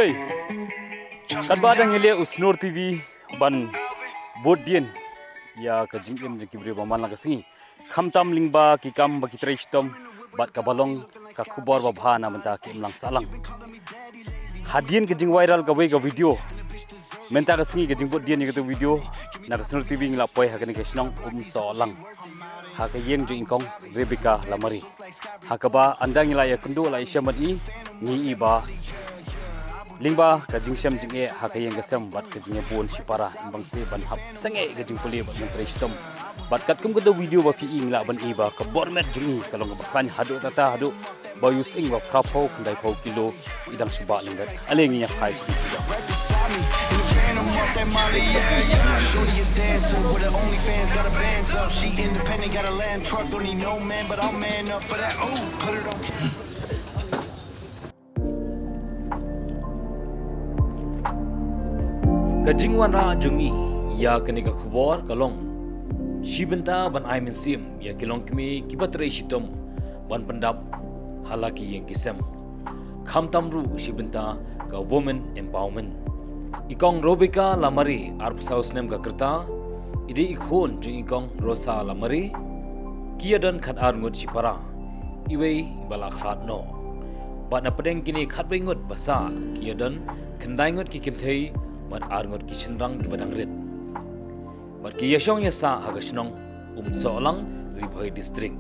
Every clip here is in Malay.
Today, kadang ngelia Usnur TV ban bodien ya kajingin jikibri baman lagasngi khamtam lingba ki kam ba ki treichtom bat kabalong ka khubor ba bhana menta ki imlang salang hadien kajing viral ka ga video menta gasngi kajing bodien ni ka video na Usnur TV ngla poi hakani kesnong solang hakayeng jing kong Rebecca Lamari hakaba andang ila ya kundu la ishamadi ni iba lingba kajing syam jing e hakayeng gasam bat kajing pun sipara bangse ban hap sange kajing puli bat mentrestom bat kat kum kedo video ba ki ingla ban iba ka bormet jing kalong bakhan hadu tata hadu ba using ba prapo kandai pau kilo idang suba linggat alengi ya khai sidi kajing wana jungi ya keniga khubor kalong shibenta ban aimin sim ya kilong kmi kibatre shitom ban pendap halaki yang kisem khamtamru shibenta ka women empowerment ikong Rebecca Lamari arpsaus nem ka kerta ide ikhon jing ikong Rosa Lamari kiadan khat arngut sipara iwei bala khat no ban apdeng kini khat bengut basa kiadan khendaingut ki kimthei bat arngot ki chenrang ki badang red bat ki yashong yasa hagashnong solang Ribhoi district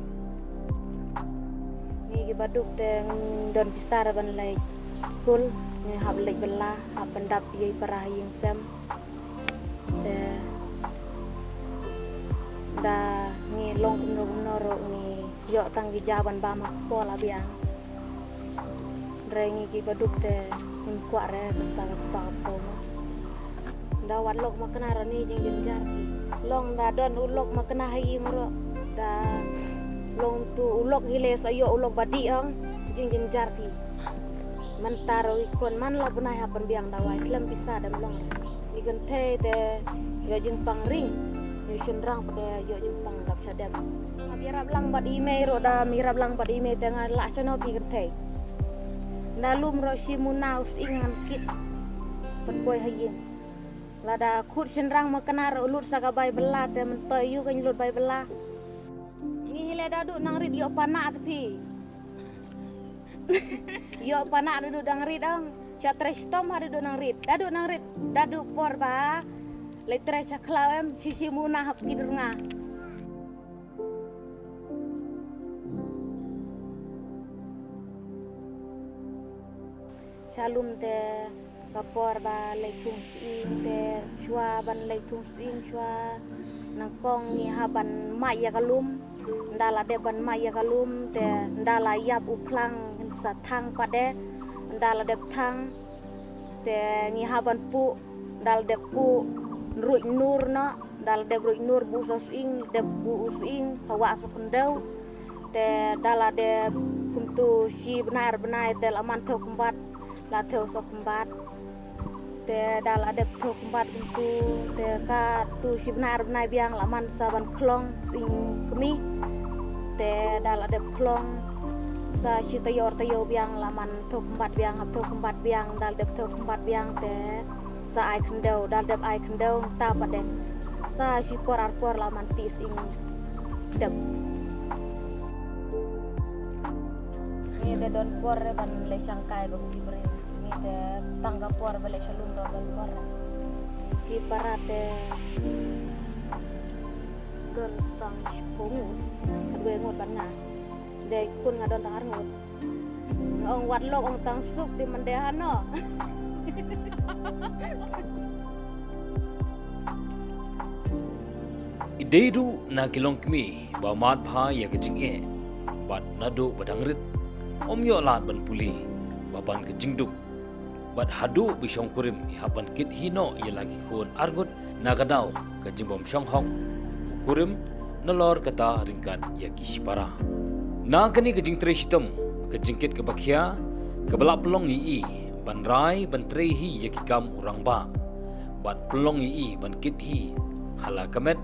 ni ki baduk teng don pisar ban lai school ni hab lek bela hab pendap ye parah yang sem de da ni long kumno ro ni yo tang ki jaban ba ma pola biang rengi ki baduk te un kware basta spa po da wat lok makna rani jing jenjar long da don ulok makna hayi ngro da long tu ulok hile sayo ulok badi ang jing jenjar ti mentaro ikon man la punai hapan biang dawai klem bisa dam long ikan the te yo jing pang ring yo chenrang pada yo jing pang dap sadam mirab lang bad email ro da mirab lang bad email tengah la chano pi kan the na lum ro shimunaus ingan kit penboy hayin lada khut chenrang makana ulut sagabai bela te mentoy yu kan lut bai bela ngi hile dadu nang rid yo pana tapi yo pana dadu dang rid ang chatrestom hadu nang rid dadu por ba letre chaklawem sisi muna hap kidurnga shalum te kapor ba lei tung sing te chua ban lei tung sing chua nang kong ni haban maya kalum ndala de ban maya kalum te ndala yap uplang sa thang pade ndala de thang te ni haban pu ndal de pu ruj nur no ndal de ruj nur bu so sing de bu sing hawa sa pendau te ndala de kumtu si benar te laman thau kumbat la thau so kumbat te dal adep thok bat tu te ka tu sibnar nai biang laman saban klong sing kemi te dal adep klong sa chitayor tayo biang laman thok bat biang hap thok bat biang dal adep thok bat biang te sa ai khendau dal adep ai khendau ta pade sa chipor arpor laman ti sing dep ni de don por ban le sangkai go kibre te tangga por bale shalun do don por ki parate don stang pungu kadwe ngot ban nga de kun nga don tangar ngot ong wat lok ong tang suk di mendehan no ideiru na kilong kmi ba mat bha ya kajing e bat nado badangrit omyo lat ban puli baban kajingduk bat hadu bisong kurim ihapan kit hino ia lagi khon argut nagadau ka jimbom shanghong kurim nolor kata ringkat ya kishpara na kani ka jingtre shitam ka jingkit ka bakhya ka bala pelong i ban rai ban tre hi ya kikam urang ba bat pelong i ban kit hi hala kamet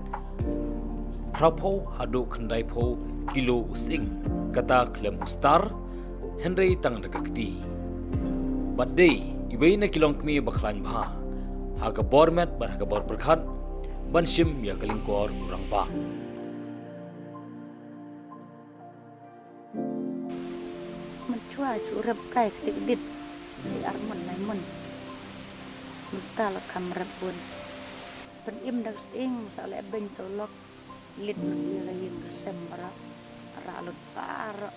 prapo hadu khandai pho kilo using kata klem ustar henry tang dakakti but day Ibai na kilong kmi baklan ba. Haga bormet bar haga bor berkhat. Ban shim ya kalingkor urang ba. Mình chua chú rập cải cái đít chỉ ăn mình ta là cầm rập buồn bên im đặc sinh sao lại bên số lọc lít như là những cái xem ra ra lụt phá ra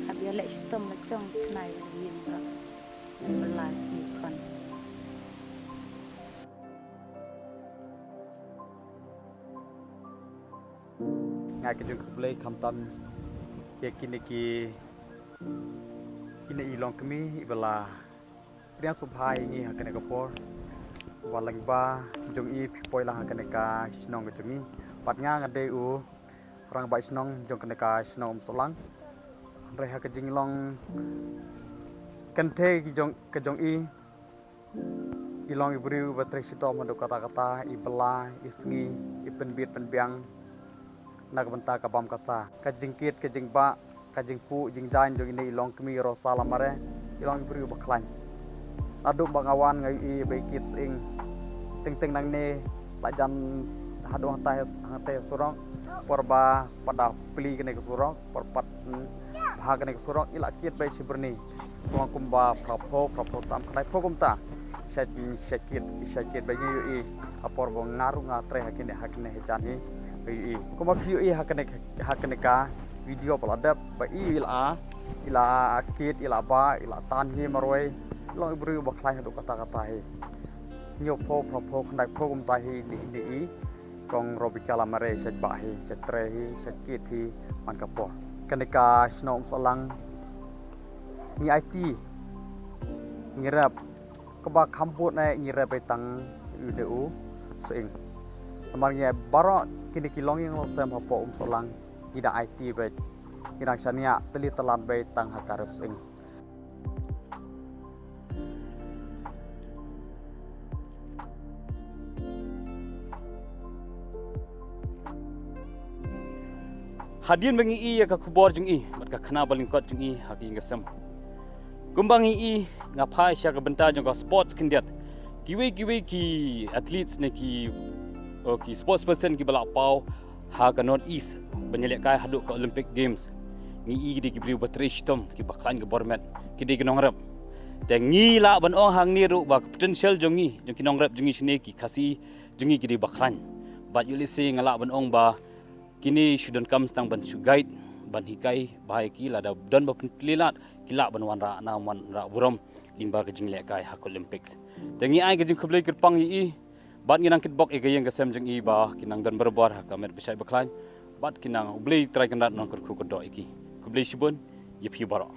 habis lại tâm là trong này là những ra belas nih kan ngai ke jung kublai kham tam ke kini ilong kami ibala priang subhai ni hakane kapor walang ba jung i poi la hakane ka snong ke jungi pat nga ngade u rang ba snong jung kane ka snom solang re ha ke jing long kan the ki jong i ilong ibru ba tre sitom do kata-kata ibala isngi ipen bit pen biang nak benta ka bam kasa ka jingkit ka jingba ka jingpu jingdan jong ini ilong kami ro salamare ilong ibru baklan adu bangawan ngai i baikit sing ting nang ne lajan hadu hante surong porba pada peli kene ke surong porpat bahag kene ke surong ila kit bai siberni tuang kumba prapo tam kanai pogum ta syakit bagi i apor bo ngaru ngatre hakine hejani bai kuma piu i hakane ka video peladap bai ila akit ila ba ila tanhi maroi long ibru baklai hadu kata-kata he nyo prapo kanai pogum ta hi ni kong robikala mare set ba hi setre hi sakit hi man kapor kaneka snom solang ni IT ngirap keba kamput na ngirap betang UDU sing amarnya baro kini kilong yang lo sem hapo solang ida IT bet irang sania teli telan betang hakarep sing hadian bangi i ya ka kubor jung i mat ka khana balingkot jung i haki ngasam gumbangi i ngapai sya ka benta jung ka sports kindiat kiwi ki athletes ne ki sports person ki bala pau ha ka north east banyalek kai hadu ka olympic games ngi i di ki bri batrishtom ki baklan ka bormet ki di ginongrap te ngi la ban ong hang ni ru ba potential jung i jung ki nongrap jung i sine ki khasi jung i ki di baklan but you listen ngala ban ong ba kini sudan kam stang ban guide ban hikai bahai ki la da don ba penlilat kila ban wan ra na man ra burom limba ke jingle kai hak olympics tengi ai ke jing khublai kirpang i bat nginang kit bok e gayeng ke sem jing i ba kinang don berbar hak amer besai baklan bat kinang ublei try kan non kur khu ko do iki khublai sibon ye phi baro